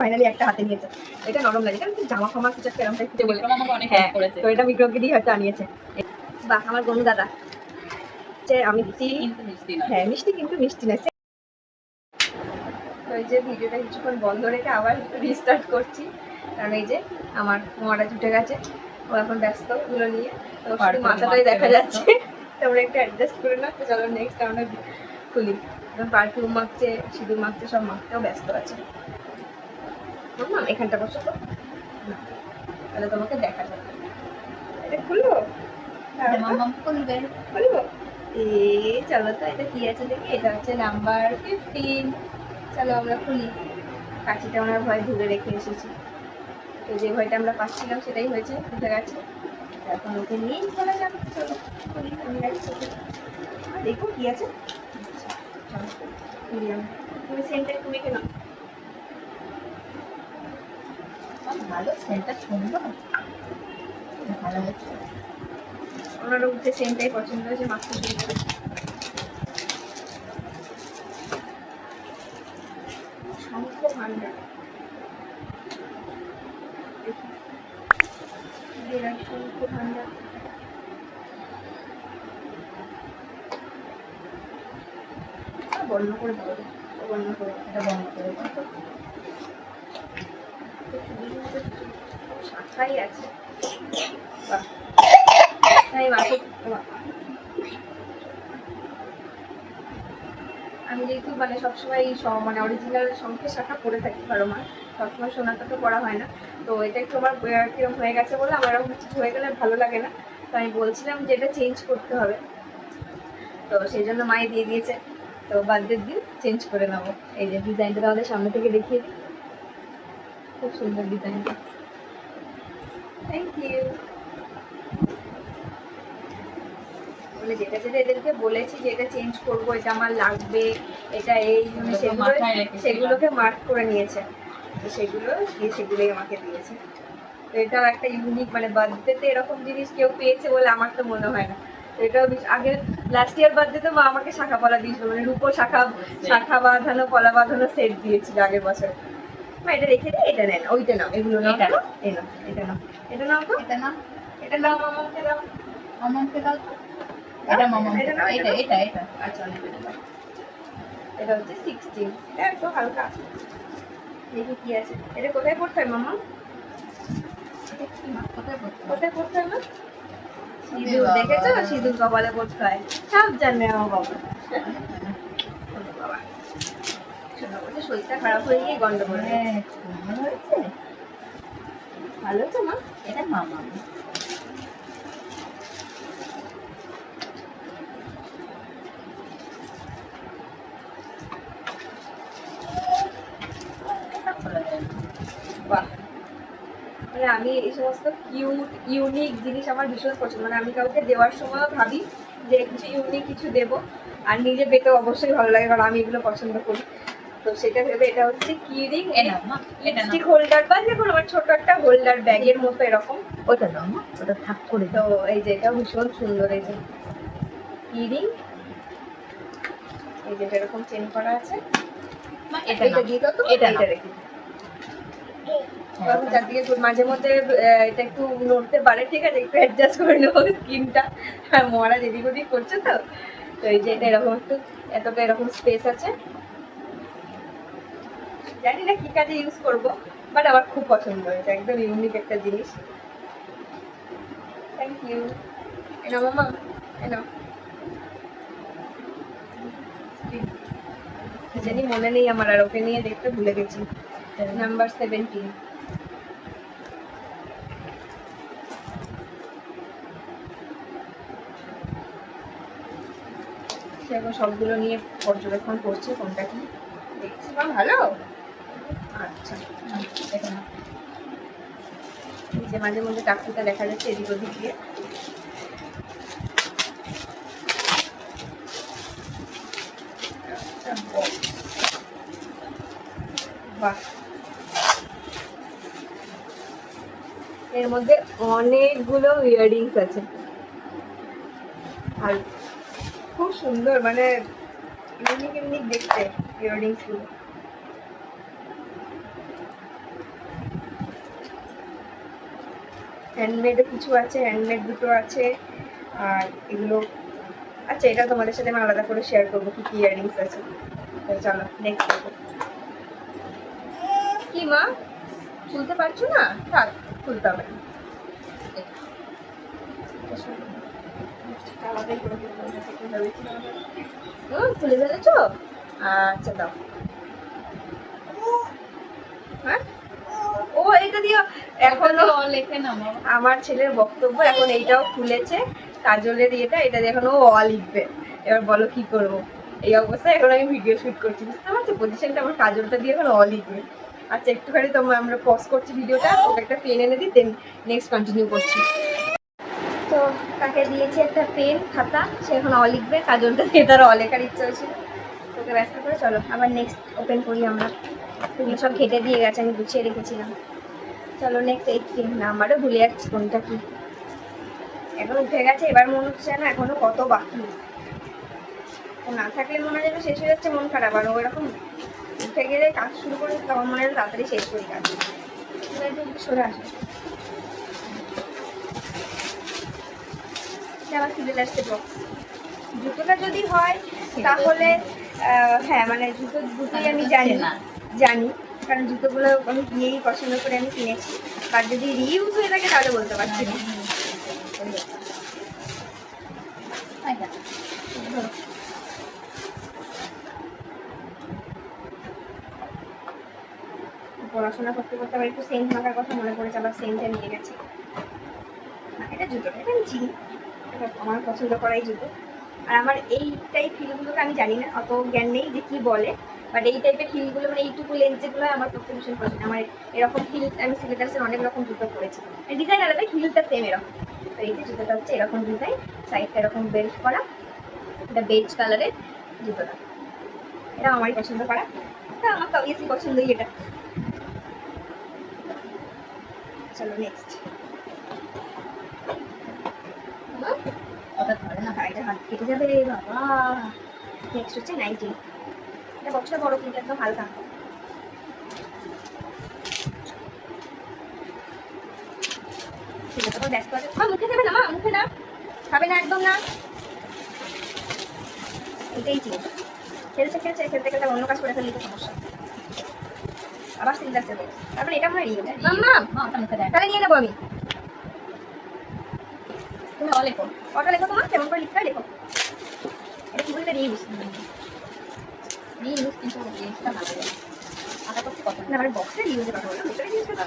Finally একটা হাতে নিয়েছে। এটা নরম লাগে, এটা জামা ফামা কিছু একটা এরকম টাইপের বলে। বিক্রম আমাকে অনেক হ্যাঁ, হেল্প করেছে। তো এটা বিক্রমকে দিয়ে হয়তো আনিয়েছে। বাহ, আমার গনু দাদা যে আমি দিচ্ছি। কিন্তু মিষ্টি নয়। হ্যাঁ মিষ্টি, কিন্তু মিষ্টি না। তো এই যে ভিডিওটা কিছুক্ষণ বন্ধ রেখে আবার রিস্টার্ট করছি, কারণ এই যে আমার মোয়াটা ছুটে গেছে, ও এখন ব্যস্ত ওগুলো নিয়ে, তো শুধু মাথাটাই দেখা যাচ্ছে। তোমরা একটু অ্যাডজাস্ট করে না। তো চলো নেক্সট আমরা খুলি। এখন পারফিউম মাখছে, সিঁদুর মাখছে, সব মাখতেও ব্যস্ত আছে। বললাম এখানটা বসো তো, তাহলে তোমাকে দেখা যাবে। এটা খুলবো, মাম্মাম খুলবে। খুলবো। চলো তো, এটা কি আছে দেখি। এটা হচ্ছে নাম্বার 15। চলো আমরা খুলি। কাঁচিটা ওনার ভয় ধরে রেখে এসেছি, তো যে ভয়টা আমরা পাচ্ছিলাম সেটাই হয়েছে, উঠে গেছে। এখন ওকে নিয়েই চলে যাবে। চলো খুলি, আমি রাখছি। দেখো কি আছে। চলো খুলি আমি। তুমি সেন্টার তুমি কেন ভালো সেন্টার সুন্দর, ভালো হচ্ছে। ওনারও উঠে সেন্টাই পছন্দ হয়েছে, মাখতে শুরু করে। শঙ্খ ভান্ডার, শঙ্খ ভান্ডার। বন্ধ করে দেবো, বন্ধ করে, এটা বন্ধ করে দাও তো। শাখাই আছে। বাহ, তাই মাকে আমি যেহেতু মানে সবসময় মানে অরিজিনাল শঙ্খের শাখা পরে থাকি বারো মাস, সবসময় সোনাটা তো পরা হয় না। তো এটা একটু আমার কিরকম হয়ে গেছে বলে, আমার এরকম কিছু হয়ে গেলে ভালো লাগে না। তো আমি বলছিলাম যে এটা চেঞ্জ করতে হবে, তো সেই জন্য মায়ে দিয়ে দিয়েছে। তো বার্থডের দিন চেঞ্জ করে নেবো। এই যে ডিজাইনটা আমাদের সামনে থেকে দেখিয়ে দিই, খুব সুন্দর ডিজাইনটা। Thank you. মানে যেটা যেটা এদেরকে বলেছি যে এটা চেঞ্জ করবো, এটা আমার লাগবে, এটা এই সেগুলোকে মার্ক করে নিয়েছে, তো সেগুলো দিয়ে সেগুলোই আমাকে দিয়েছে। তো এটাও একটা ইউনিক, মানে বার্থডেতে এরকম জিনিস কেউ পেয়েছে বলে আমার তো মনে হয় না। তো এটাও আগে লাস্ট ইয়ার বার্থডেতে মা আমাকে শাখা পলা দিয়েছিল, মানে রূপো শাখা শাখা বাঁধানো পলা বাঁধানো সেট দিয়েছিল আগের বছর। মা এটা রেখে দিই, এটা নেন, ওইটা নাও, এগুলো নাও, এটা নাও, এটা নাও, এটা নাও তো, এটা না, এটা নাও, মামাকে দাও, মামামকে দাও তো। এটা মামাম, এটা এটা এটা আচ্ছা এটা হচ্ছে 16। এটা একটু হালকা, দেখি কি আছে। এটা কোথায় পড়তে হয় মামা? এটা কি মা, কোথায় পড়তে হবে? কোথায় পড়তে হয় মা? সিঁদুর, দেখেছো? সিঁদুর কপালে পড়তে হয়, সব জানে আমার বাবা। বাবা শোনো, বলছে শরীরটা খারাপ হয়ে গিয়ে গন্ডগোল হয়েছে। হ্যাঁ, সুন্দর হয়েছে। ভালো হচ্ছে মা? এটা মামাম। এটা খোলা যায় না। বাহ, মানে আমি এই সমস্ত কিউট ইউনিক জিনিস আমার ভীষণ পছন্দ। মানে আমি কাউকে দেওয়ার সময়ও ভাবি যে কিছু ইউনিক কিছু দেবো, আর নিজে পেতেও অবশ্যই ভালো লাগে, কারণ আমি এগুলো পছন্দ করি। তো সেটা ভেবে এটা হচ্ছে কিরিং লিপস্টিক হোল্ডার, বা যে কোনো আমার ছোট একটা হোল্ডার ব্যাগের মতো এরকম। ওটা দাও মা, ওটা থাক করে তো দাও। এই যে এটা ভীষণ সুন্দর, এই যে কিরিং, এই যে এরকম চেন করা আছে। মা এটা এটা নাও, দিয়ে দাও তো, এটা এটা নাও। রেখে দিই। চারদিকে মাঝে মধ্যে এটা একটু নড়তে পারে, ঠিক আছে, একটু অ্যাডজাস্ট করে নেবো স্কিনটা, আর মহারাজ এদিক ওদিক করছে তো। তো এই যে এটা এরকম একটু এতটা এরকম স্পেস আছে, জানি না কি কাজে ইউজ করব, বাট আমার খুব পছন্দ হয়েছে, একদম ইউনিক একটা জিনিস। Thank you. এনো মামা, এনো। জানি মনে নেই আমার, আর ওকে নিয়ে দেখতে ভুলে গেছি। নাম্বার 17। সে এখন সবগুলো নিয়ে পর্যবেক্ষণ করছে, কোনটা কি দেখছি। বা ভালো, আচ্ছা। এটা নাও। এই যে মাঝে মধ্যে টাকুটা দেখা যাচ্ছে এদিক ওদিক দিয়ে। বাহ, এর মধ্যে অনেকগুলো ইয়াররিংস আছে, আর খুব সুন্দর, মানে ইউনিক ইউনিক দেখতে ইয়াররিংস গুলো। হ্যান্ডমেডও কিছু আছে, হ্যান্ডমেড দুটো আছে। আর এগুলো আচ্ছা, এটা তোমাদের সাথে আমি আলাদা করে শেয়ার করবো কি কি ইয়াররিংস আছে। তো চলো নেক্সট দেখো। কি মা খুলতে পারছো না? থাক, খুলতে হবে না। আলাদাই করে খুলে ফেলেছো? আচ্ছা দাও। হ্যাঁ ও এটা দিও এখনো লেখে না আমার ছেলের বক্তব্য। এখন এইটাও খুলেছে কাজলের এটা দিয়ে এখন ও লিখবে। এবার বলো কি করবো? এই অবস্থায় এখন আমি ভিডিও শুট করছি, বুঝতে পারছো পজিশনটা? আমার কাজলটা দিয়ে এখন লিখবে। আচ্ছা একটুখানি আমরা পজ করছি ভিডিওটা, ওকে একটা পেন এনে দিই, দেন নেক্সট কন্টিনিউ করছি। তো তাকে দিয়েছি একটা পেন খাতা, সে এখন লিখবে। কাজলটা দিয়ে তার লেখার ইচ্ছা হয়েছিল, ওকে ব্যস্ত করে। চলো আবার নেক্সট ওপেন করি আমরা। তুমি সব ঘেটে দিয়ে গেছে, আমি গুছিয়ে রেখেছিলাম। চলো নেক্সট 18 নাম্বারও ভুলে যাচ্ছি কোনটা কি। এখন উঠে গেছে, এবার মনে হচ্ছে না এখনো কত বাকি। ও না থাকলে মনে হয় যেন শেষ হয়ে যাচ্ছে, মন খারাপ। আর ও এরকম উঠে গেলে কাজ শুরু করে তখন মনে হয় তাড়াতাড়ি শেষ করি কাজ। সরে আসে আবার সিভিল আসছে বক্স। জুতোটা যদি হয় তাহলে হ্যাঁ মানে দুটোই আমি জানি কারণ জুতোগুলো আমি গিয়েই পছন্দ করে আমি কিনেছি। আর যদি রিউজ হয়ে থাকে তাহলে বলতে পারছি না। পড়াশোনা করতে করতে আবার একটু সেন্ট মাখার কথা মনে পড়েছে, আবার সেন্টটা নিয়ে গেছি। এটা জুতোটা এটা আমি চিনি, আমার পছন্দ করাই জুতো। আর আমার এই টাইপ হিলগুলোকে আমি জানি না, অত জ্ঞান নেই যে কী বলে, বাট এই টাইপের হিলগুলো মানে এইটুকু লেন্থ যেগুলো হয় আমার পক্ষে ভীষণ পছন্দ। আমার এরকম হিল আমি সিলেটার্সের অনেক রকম জুতো পরেছি, ডিজাইন আলাদা, হিলটা সেম এরকম। তো এই যে জুতোটা হচ্ছে এরকম ডিজাইন, সাইডটা এরকম বেল্ট করা, এটা বেজ কালারের জুতোটা। এটা আমারই পছন্দ করা, এটা আমার তো অবভিয়াসলি পছন্দই এটা। চলো নেক্সট। এটা হাত কেটে যাবে বাবা। নেক্সট হচ্ছে 19, এটা বক্সটা বড় কিন্তু একদম হালকা। ঠিক আছে, তোমার ব্যস্ত আছে। মা মুখে দেবে না, মা মুখে না, খাবে না একদম না। এটাই চিনি, খেলতে খেলতে অন্য কাজ করে ফেললে তো সমস্যা। আবার সিলিন্ডার সেল, তারপরে এটা মনে নিয়ে তাহলে নিয়ে নেবো আমি। তুমি লেখো, অটা লেখো, তোমার কেমন করে লিখতে হয় লেখো। এটা কি বলতে রিউজ কিন্তু জিনিসটা ভালো লাগে। আশা করছি পছন্দ না, আমার বক্সের ইউজের কথা বললাম, ভিতরে ইউজ করতে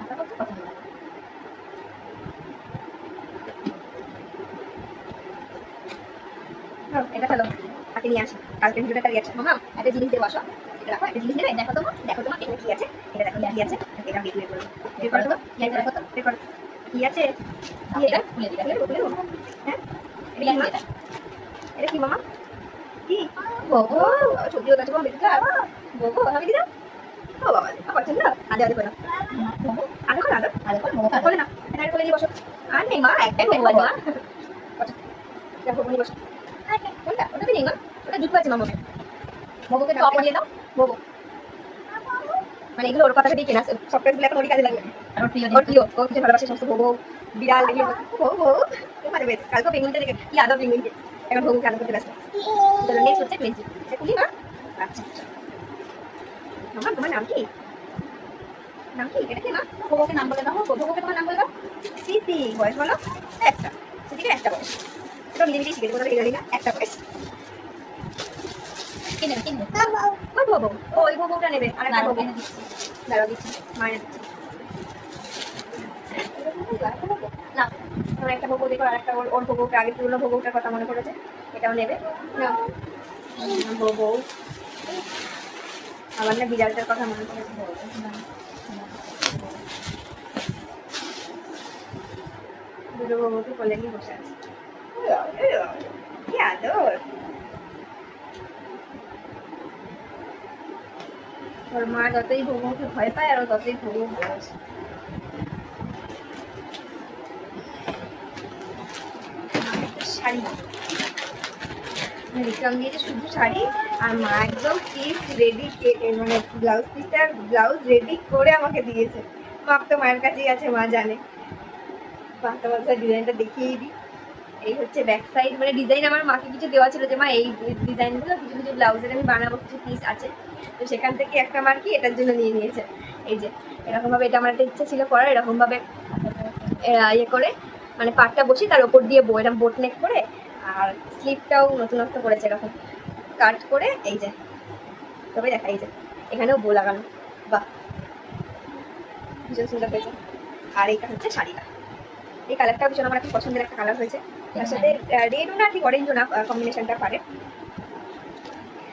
আশা করছি পছন্দ না। এটা হলো হাতে নিয়ে আসি, কালকে ভিডিওটা গেছে। মামা একটা জিনিস দেবো, আসো এটা রাখো, একটা জিনিস দেবে, দেখো তোমার এখানে কি আছে, এটা দেখো কি আছে, এটা আমি বের করবো। বের করো তো, দেখো তো, বের করো কি আছে। এটা খুলে দিই, হ্যাঁ এটা কি মামা? কি বাবা ছবি ওটা তোমার বেটা বাবা আমি দিলাম। ও বাবা পছন্দ আদে আদে করো, আদে করো আদে করো মোমো করে না, এটা করে দিয়ে বসো। আর নেই মা একটাই মোমো মা দেখো বলি বসো। কোনটা ওটা নেই মা, ওটা জুতো আছে মামা। মোমোকে টপ দিয়ে দাও। মোমো মানে এগুলো ওর কথা দিয়ে কেনা, সফটওয়্যারগুলো এখন ওরই কাজে লাগবে। ওর প্রিয় ও কিছু ভালোবাসে সমস্ত ভোগ বিড়াল দেখলে ভোগ মানে বেশ। কালকে পেঙ্গুইনটা দেখে কি আদর পেঙ্গুইনকে, এখন ভোগ কাজ করতে ব্যস্ত। চলো নেক্সট হচ্ছে 20, এটা খুলি না। আচ্ছা মামা তোমার নাম কি? নাম কি এটা কি মা? ভোগকে নাম বলে দাও, ভোগকে তোমার নাম বলে দাও। সিসি, বয়স বলো একটা, সিসিকে একটা বয়স, এটা নিজে নিজেই শিখে কোথাও জানি না, একটা বয়স। কিনে ওই ভোগ, ওই ভোগটা নেবে, আর একটা ভোগ এনে দিচ্ছি, দাঁড়াও দিচ্ছি, মায়ের দিচ্ছি না। আমার একটা ভোগ দেখো, আর একটা ওর ভোগটা আগে পুরোনো ভোগটার কথা মনে পড়েছে, এটাও নেবে না। ভোগ আমার না বিড়ালটার কথা মনে পড়েছে, দুটো ভোগকে কোলে নিয়ে বসে আছে, কি আদর। ওর মা যতই ভোগকে ভয় পায় আর ও ততই ভোগ ভালোবাসে। শাড়ি বিক্রম দিয়েছে, শুধু শাড়ি, আর মা একদম পিস রেডি, মানে ব্লাউজ রেডি করে আমাকে দিয়েছে। মাপ তো মায়ের কাছেই আছে, মা জানে। বাহ, তোমাদের ডিজাইনটা দেখিয়ে দিই। এই হচ্ছে ব্যাক সাইড, মানে ডিজাইন আমার মাকে কিছু দেওয়া ছিল যে মা এই ডিজাইনগুলো কিছু কিছু ব্লাউজের আমি বানাবো, কিছু পিস আছে, তো সেখান থেকে একটা মার কি এটার জন্য নিয়ে নিয়েছে। এই যে এরকম ভাবে, এটা আমার একটা ইচ্ছা ছিল করার, এরকম ভাবে ইয়ে করে মানে পাটটা বসি তার ওপর দিয়ে বো, এরকম বোট নেক করে, আর স্লিপটাও নতুনত্ব করেছে এরকম কাট করে। এই যে তবে দেখা, এই যে এখানেও বো লাগানো, বাহ ভীষণ সুন্দর হয়েছে। আর এইটা হচ্ছে শাড়িটা, এই কালারটা ভীষণ আমার একটা পছন্দের একটা কালার হয়েছে, তার সাথে রেডও না ঠিক অরেঞ্জও না, কম্বিনেশনটা পারে।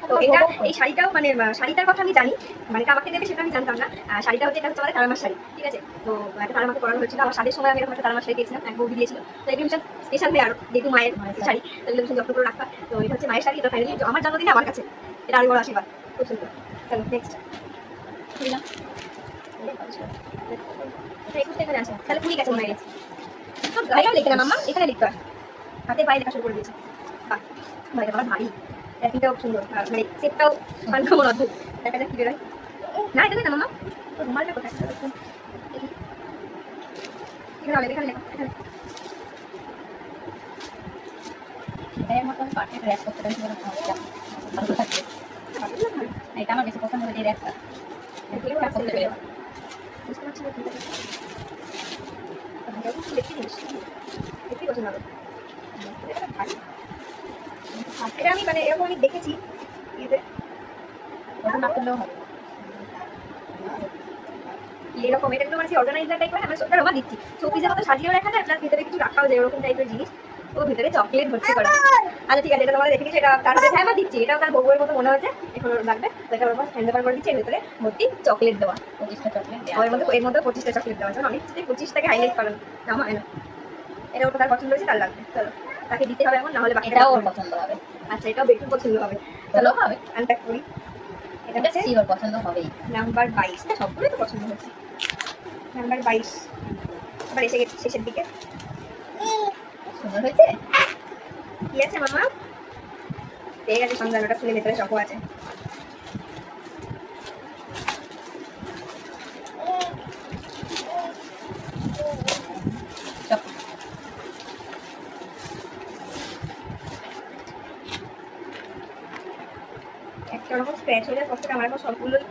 তো এটা এই শাড়িটাও মানে শাড়িটার কথা আমি জানি, মানে এটা আমাকে দেবে সেটা আমি জানতাম না। শাড়িটা হচ্ছে, এটা হচ্ছে আমাদের তারামার শাড়ি, ঠিক আছে। তো এটা তারামাকে পরানো হয়েছিল, আমার শাড়ির সময় আমি এরকম একটা তারামার শাড়ি দিয়েছিলাম, এক বৌদি দিয়েছিল। তো এগুলো ভীষণ স্পেশাল হয়ে আরো, যেহেতু মায়ের শাড়ি, তো এগুলো ভীষণ যত্ন করে রাখা। তো এটা হচ্ছে মায়ের শাড়ি, তো ফাইনালি আমার জন্মদিনে আমার কাছে এটা আরো বড় আশীর্বাদ, খুব সুন্দর। চলো নেক্সট দিলাম, এখানে আছে তাহলে পুরি গেছে মনে গেছে। তো গায়েও লিখে না মাম্মা, এখানে লিখতে হয়, হাতে পায়ে লেখা শুরু করে দিয়েছে। বাহ ভাই, আমার ভারী প্যাকিংটাও খুব সুন্দর, মানে সেটটাও আনকমন অদ্ভুত। দেখা যাক কি বেরোয়। না এটা না মাম্মা, তো রুমালটা কোথায়? দেখি এখানে হবে, এখানে লেখা, এখানে এর মতন পার্টি র্যাপ করতে পারি বলে ভালো থাকে। এটা আমার বেশি পছন্দ হয়েছে, এই র্যাপটা র্যাপ করতে পেরে। বুঝতে পারছি না ঠিক আছে, দেখতে জিনিস দেখতেই পছন্দ হবে। এটা ভারী, এটা আমি মানে এরকম আমি দেখেছি ইয়েতে, ওটা না করলেও হবে। এরকম এটা একটু মানে অর্গানাইজার টাইপের, আমি ওটা রমা দিচ্ছি শোপিসের মতো সাজিয়েও রাখা যায়, প্লাস ভিতরে কিছু রাখাও যায় এরকম টাইপের জিনিস। ও ভিতরে চকলেট ভর্তি করা। আচ্ছা ঠিক আছে, এটা তোমাদের দেখে সেটা তার সাথে হ্যাঁ দিচ্ছি, এটাও তার বউয়ের মতো মনে হচ্ছে, এখন লাগবে তো এটা ওর হ্যান্ড ওভার করে দিচ্ছি। এর ভিতরে ভর্তি চকলেট দেওয়া, 25টা চকলেট দেওয়া। এর মধ্যে 25টা চকলেট দেওয়া আছে, অনেক 25টাকে হাইলাইট করানো না হয় না। এটা ওটা তার পছন্দ হয়েছে, তার লাগবে, চলো তাকে দিতে হবে এখন, না হলে বাকিটা এটাও ওর পছন্দ হবে। আচ্ছা এটাও বেশি পছন্দ হবে, চলো হবে, আনপ্যাক করি। এটা এটা হচ্ছে সিওর পছন্দ হবেই। নাম্বার 22, সবগুলোই তো পছন্দ হচ্ছে। নাম্বার 22 আবার এসে গেছে শেষের দিকে। সুন্দর হয়েছে। কি আছে মামা? পেয়ে গেছে সন্ধান, ওটা খুলে ভেতরে চকো আছে। একটা রকম স্ক্র্যাচ হয়ে যায় কষ্ট, আমার এখন সবগুলোই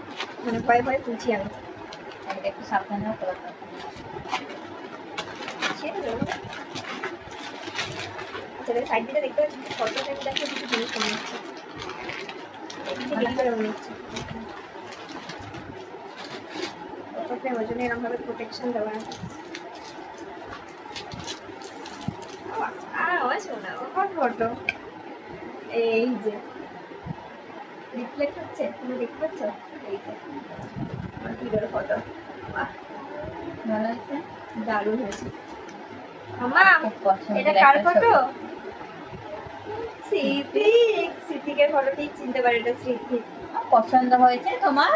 মানে ভয়ে ভয়ে তুলছি আমি। এটা একটু সাবধানে হতে হবে। সেটা জন্য আচ্ছা সাইড দিকে দেখতে পাচ্ছি ফটোটা দেখে কিছু জিনিস মনে হচ্ছে, মনে হচ্ছে ফটোতে ওই জন্য এরকম ভাবে প্রোটেকশন দেওয়া আছে। শোনা ফটো, এই যে রিফ্লেক্ট হচ্ছে, তুমি দেখতে পাচ্ছ? এই যে আমার ভিডিওর ফটো, ভালো হয়েছে, দারুণ হয়েছে। মামা খুব পছন্দের এটা কার একটা ফটো? ছবি। স্মৃতিক, স্মৃতিকের ফটো ঠিক চিনতে পারি, এটা স্মৃতিক। পছন্দ হয়েছে তোমার?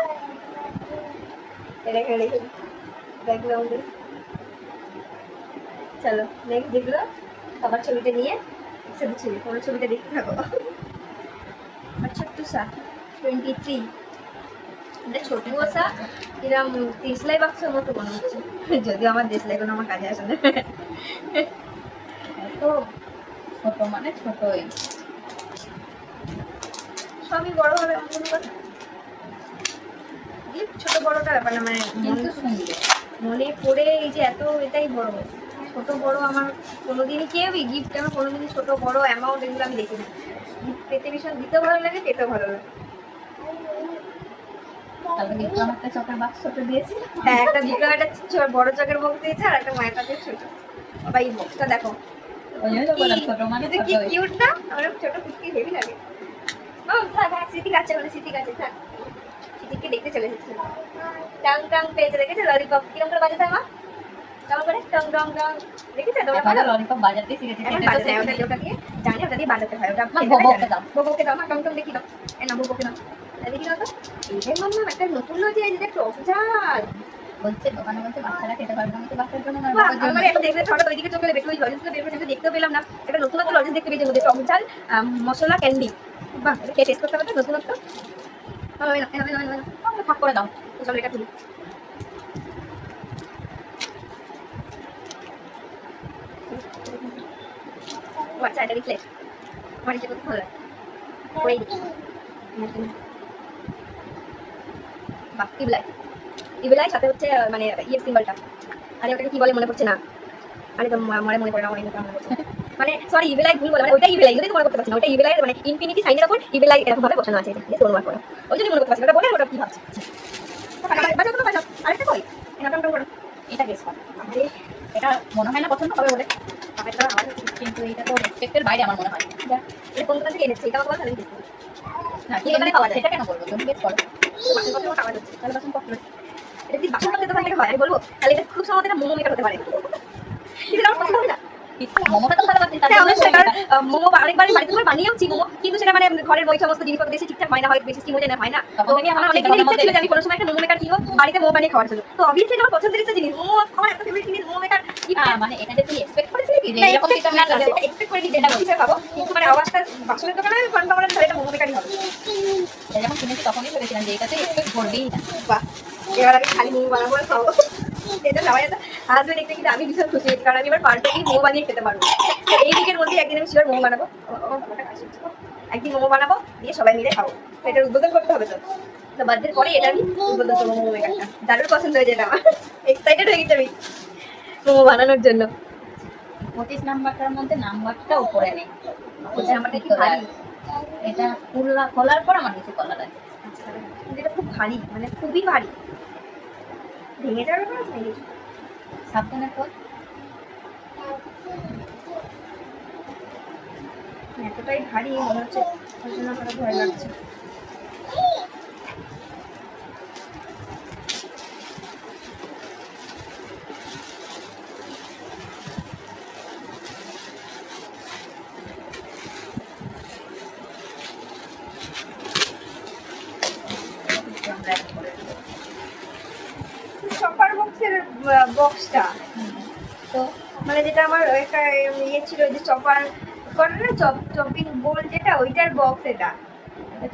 এটা এখানে রেখে ব্যাকগ্রাউন্ডে। চলো নেক্সট যেগুলো সবার ছবিটা নিয়ে শুধু ছবি, কোনো ছবিটা দেখতে থাকো। আমার ছোট্ট সা 23, এটা ছোট সা কিরম দেশলাই বাক্সের মতো মনে হচ্ছে, যদিও আমার দেশলাই কোনো আমার কাজে আসে না। তো ছোট মানে ছোটই, সবই বড় হবে এমন কোনো কথা, ছোট বড়টা ব্যাপার না, মানে কিন্তু সুন্দর। মনে পড়ে এই যে এত এটাই বড়, ছোট বড় আমার কোনোদিনই কেউই গিফট আমার কোনোদিনই ছোট বড় অ্যামাউন্ট এগুলো আমি দেখি না। গিফট পেতে ভীষণ দিতেও ভালো লাগে, পেতেও ভালো লাগে। তাহলে বিক্রম একটা চকের বাক্সটা দিয়েছি। হ্যাঁ একটা বিক্রম একটা বড় চকের বক্স দিয়েছে, আর একটা মায়ের কাছে ছোট। বাবা এই বক্সটা দেখো, ওই জন্য তো বললাম ছোট মানে কি ছোটই। কিউট না, আমার ছোট কুটকি হেভি লাগে। ও থাক থাক, স্মৃতি কাছে বলে, স্মৃতি কাছে থাক, স্মৃতিকে দেখতে চলে এসেছে। টাং টাং পেয়েছে, দেখেছে ললিপপ কিরম করে বাজাতে হয় মা, কেমন করে টং টং টং, দেখেছে তোমরা? এখন ললিপপ বাজাতে শিখেছি, এখন সেটা তো বাজাতে হয়, ওটা শিখিনি। ওটা দিয়ে জানি, ওটা দিয়ে বাজাতে হয়, ওটা না, বউকে দাও। বউকে দাও, মা টং টং দেখি দাও, এই না বউকে দাও, দেখি দাও তো। এই মাম্মা একটা নতুন লজে এই যে টক ঝাল বলছে দোকানে বলছে বাচ্চারা খেতে পারবে না, তো বাচ্চার জন্য নয়, বাহ, বাবার জন্য। আমার এখন দেখলে ছটা ওইদিকে চোখে লেগে, ওই লজেসগুলো বের করে দেখতেও পেলাম না, একটা নতুন নতুন লজেস দেখতে পেয়েছি মধ্যে টক ঝাল মশলা ক্যান্ডি। বাহ, এটা টেস্ট করতে হবে, নতুনত্ব। ভাগ করে দাও। চলো এটা খুলি। ও আচ্ছা, এটা রিফ্লেক্ট। আমার এটা করতে ভালো লাগে। করেই দেখি। বাহ, ইবলাই। ইবলাই সাথে হচ্ছে মানে ইয়ের সিম্বলটা। আরে ওটাকে কি বলে মনে পড়ছে না। আরে তো মনে পড়ে না, অনেক মনে পড়ছে। মানে সরি, ইবলাই ভুল বললাম, মানে ওটা ইবলাই, যদি মনে করতে পারছি না, ওটা ইবলাই মানে ইনফিনিটি সাইনের উপর ইবলাই এরকম ভাবে বসানো আছে, এটা স্টোন ওয়ার্ক করা। ওই জন্য মনে করতে পারছি না, ওটা বলে ওটা কি ভাবছি। বাজাও তো বাজাও, আরেকটা কই? এটা করো। এটা গেস কর। আমাদের এটা মনে হয় না পছন্দ হবে বলে, এটা আমার কিন্তু এটা তো এক্সপেক্টের বাইরে আমার মনে হয়। এটা কোন দোকান থেকে এনেছি এটা বল, তাহলে দেখি। না কি দোকানে পাওয়া যায়? সেটা কেন বলবো, তুমি গেস করো। বাসনপত্র পাওয়া যাচ্ছে, তাহলে বাসনপত্র। এটা কি বাসনপত্রের দোকান থেকে হয়? আমি বলবো তাহলে এটা খুব সম্ভবত এটা মোমো মেকার হতে পারে। কিন্তু আমার পছন্দ হয় না। মোমোটা তো ভালো পাচ্ছি, হ্যাঁ, অবশ্যই, কারণ মোমো আরেকবার বাড়িতে করে বানিয়েওছি মোমো, কিন্তু সেটা মানে ঘরের ওই সমস্ত জিনিসপত্র বেশি ঠিকঠাক হয় না, হয় বেশি স্টিমুলেট হয় না। তো আমার অনেক দিনের ইচ্ছা ছিল যে আমি কোনো সময় একটা মোমো মেকার কিনবো, বাড়িতে মোমো বানিয়ে খাওয়ার জন্য। তো অবভিয়াসলি আমার পছন্দের একটা জিনিস মোমো, আমার এত ফেভারিট জিনিস মোমো মেকার। মানে এটা যে তুমি এক্সপেক্ট করেছিলে কি যে এরকম কিছু আমি দেবো? এক্সপেক্ট করিনি যে এটা হিসেবে পাবো, কিন্তু মানে আওয়াজটা বাসনের দোকানে আমি কনফার্ম করলাম যে এটা মোমো মেকারই হবে। এটা যখন কিনেছি তখনই ভেবেছিলাম যে এটাতে এক্সপেক্ট করবেই না। বাহ, এবার আমি খালি মোমো বানাবো আর খাবো। এটা সবাই আসবে দেখতে, কিন্তু আমি ভীষণ খুশি হয়েছি, কারণ আমি এবার পারফেক্টলি মোমো বানিয়ে খেতে পারবো। তো এই দিকের মধ্যে একদিন আমি শিওর মোমো বানাবো। একদিন মোমো বানাবো, দিয়ে সবাই মিলে খাবো। তো এটার উদ্বোধন করতে হবে তো। তো বার্থডের পরে এটা আমি উদ্বোধন করবো মোমো মেকারটা। দারুণ পছন্দ হয়েছে এটা আমার, এক্সাইটেড হয়ে গেছি আমি মোমো বানানোর জন্য। 25 নাম্বারটার মধ্যে নাম্বারটা উপরে নেই, বলছি আমারটা কি ভারী? এটা খোলার পর আমার কিছু কলার আছে। কিন্তু এটা খুব ভারী, মানে খুবই ভারী, ভেঙে যাওয়ার ব্যাপার আছে নাকি? সাবধানে খোল। এতটাই ভারী মনে হচ্ছে, ওই জন্য আমার ভয় লাগছে। চপার বক্সের বক্সটা, তো মানে যেটা আমার একটা ইয়ে ছিল যে চপার করে না, চপিং বোল যেটা, ওইটার বক্স এটা।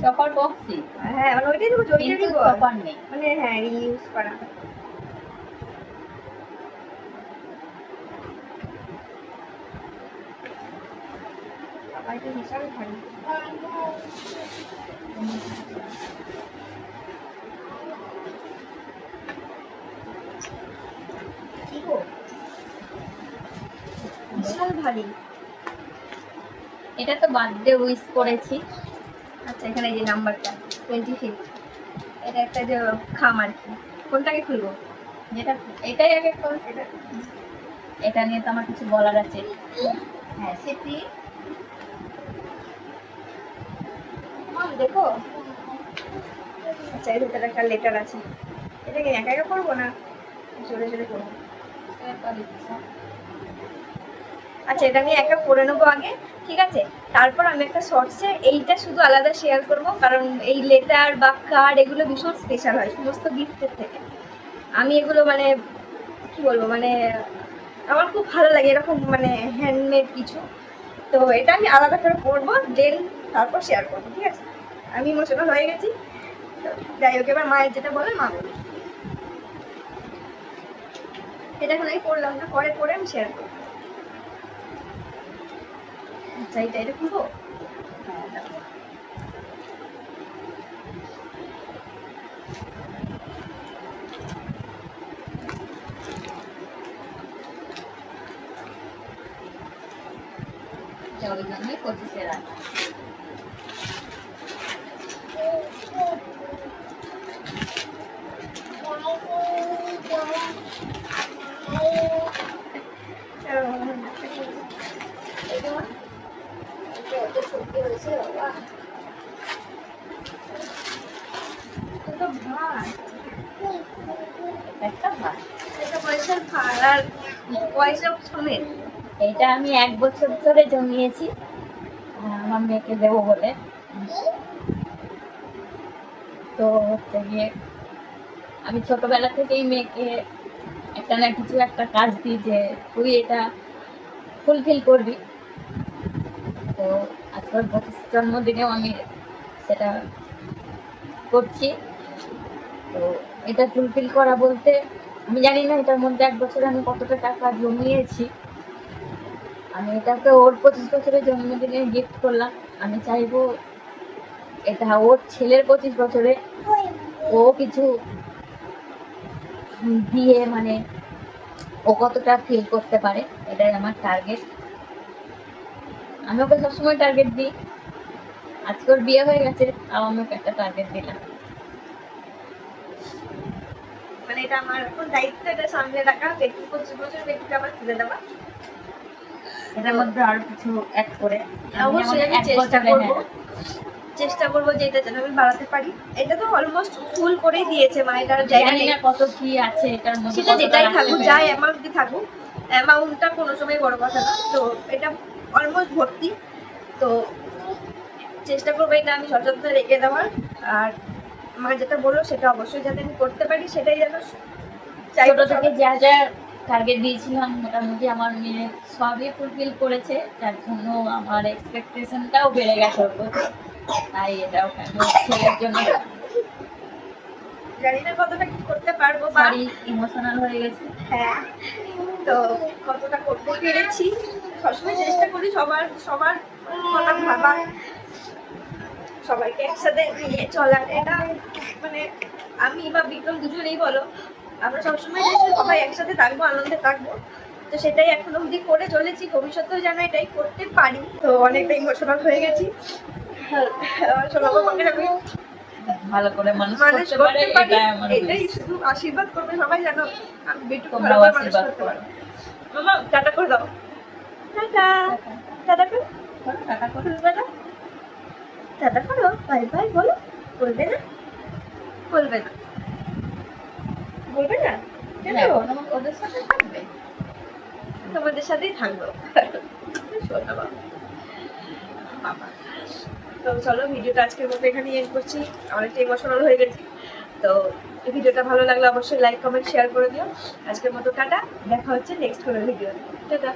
চপার বক্সই, হ্যাঁ, মানে ওইটাই তো ওইটারই কিন্তু বল, চপার নেই। মানে হ্যাঁ রিইউজ করা। বাবা, এটা বিশাল ভারী। কি গো, বিশাল ভারী। এটা তো বার্থডে উইশ করেছি। আচ্ছা, এখানে এই যে নাম্বারটা 25, এটা একটা যে খাম আর কি। কোনটাকে খুলবো? যেটা এটাই আগে খোল। এটা এটা নিয়ে তো আমার কিছু বলার আছে। হ্যাঁ সেটি দেখো। আচ্ছা, এর ভিতরে একটা লেটার আছে, এটাকে একা একা করবো না জোরে জোরে করবো? আচ্ছা, এটা আমি একা করে নেবো আগে, ঠিক আছে। তারপর আমি একটা শর্টসে এইটা শুধু আলাদা শেয়ার করব, কারণ এই লেটার বা কার্ড এগুলো ভীষণ স্পেশাল হয় সমস্ত গিফটের থেকে। আমি এগুলো মানে কি বলবো, মানে আমার খুব ভালো লাগে এরকম মানে হ্যান্ডমেড কিছু। তো এটা আমি আলাদা করে করবো, দেন তারপর শেয়ার করবো, ঠিক আছে। আমি ইমোশনাল হয়ে গেছি। তো যাই হোক, এবার মায়ের যেটা বলে মা বলি, এটা এখন আমি করলাম না, পরে করে আমি শেয়ার করবো। আচ্ছা, এটা খুলবো। ওই জন্যই 25-এর আগে। একটা ভাত। এটা পয়সার ভার আর পয়সা সমেত। এটা আমি 1 বছর ধরে জমিয়েছি আমার মেয়েকে দেবো বলে। তো হচ্ছে গিয়ে আমি ছোটবেলা থেকেই মেয়েকে একটা না কিছু একটা কাজ দিই যে তুই এটা ফুলফিল করবি। তো আজকের 25 জন্মদিনেও আমি সেটা করছি। তো এটা ফুলফিল করা বলতে আমি জানি না এটার মধ্যে 1 বছরে আমি কতটা টাকা জমিয়েছি। আমি এটাকে ওর 25 বছরের জন্মদিনে গিফট করলাম। আমি চাইবো এটা ওর ছেলের 25 বছরে ও কিছু দিয়ে মানে ও কতটা ফিল করতে পারে, এটাই আমার টার্গেট। আমি ওকে সবসময় টার্গেট দিই, আজকে ওর বিয়ে হয়ে গেছে তাও আমি ওকে একটা টার্গেট দিলাম। মানে এটা আমার এখন দায়িত্ব, এটা সামনে রাখা, ব্যক্তি 25 বছর ব্যক্তিকে আমার তুলে দেওয়া। এটার মধ্যে আরো কিছু অ্যাড করে অবশ্যই আমি চেষ্টা করবো যে এটা যেন আমি বাড়াতে পারি। এটা তো অলমোস্ট ফুল করেই দিয়েছে, মানে এটার জায়গা জানি নেই। না কত কি আছে এটার মধ্যে, সেটা কতটা যেটাই রাখতে থাকুক, পারি। যাই অ্যামাউন্টই থাকুক, অ্যামাউন্টটা কোনো সময় বড় কথা না। তো এটা অলমোস্ট ভর্তি, তো চেষ্টা করবো এটা আমি সচেতন রেখে দেওয়ার। আর মা যেটা বললো সেটা অবশ্যই যাতে আমি করতে পারি, সেটাই যেন ছোট চাইবো। থেকে যা যা টার্গেট দিয়েছিলাম মোটামুটি আমার মেয়ে সবই ফুলফিল করেছে, যার জন্য আমার এক্সপেকটেশনটাও বেড়ে গেছে ওর প্রতি। তাই এটাও আমি ওর ছেলের জন্য জানি না কতটা কি করতে পারবো, বা সরি ইমোশনাল হয়ে গেছে। হ্যাঁ, তো কতটা করতে পেরেছি। সবসময় চেষ্টা করি সবার সবার কথা ভাবা, সবাইকে একসাথে নিয়ে চলার। এটা মানে আমি বা বিক্রম দুজনেই বলো, আমরা সবসময় চেষ্টা সবাই একসাথে থাকবো, আনন্দে থাকবো। তো সেটাই এখনো অবধি করে চলেছি, ভবিষ্যতেও যেন এটাই করতে পারি। তো অনেকটা ইমোশনাল হয়ে গেছি। সোনাবাবাকে আমি ভালো করে মানুষ মানুষ করতে পারে, করতে পারি, এটাই আমার এটাই wish। শুধু আশীর্বাদ করবে সবাই, যেন আমি বেটু তোমরাও ভালো করে মানুষ আশীর্বাদ করতে করো। পারো। মামা টাটা করে দাও, টাটা, টাটা করো, টাকা করে খুলবে না, টাটা করো, বাই বাই বলো। বলবে না, বলবে না, বলবে না কেন? ওদের সাথে থাকবে। তোমাদের সাথেই থাকবো। শোনা বাবা, বাবা। তো চলো ভিডিওটা আজকের মতো এখানে এন্ড করছি, অনেকটা ইমোশনাল হয়ে গেছি। তো এই ভিডিওটা ভালো লাগলে অবশ্যই লাইক কমেন্ট শেয়ার করে দিও। আজকের মতো টাটা, দেখা হচ্ছে নেক্সট কোনো ভিডিও। টাটা।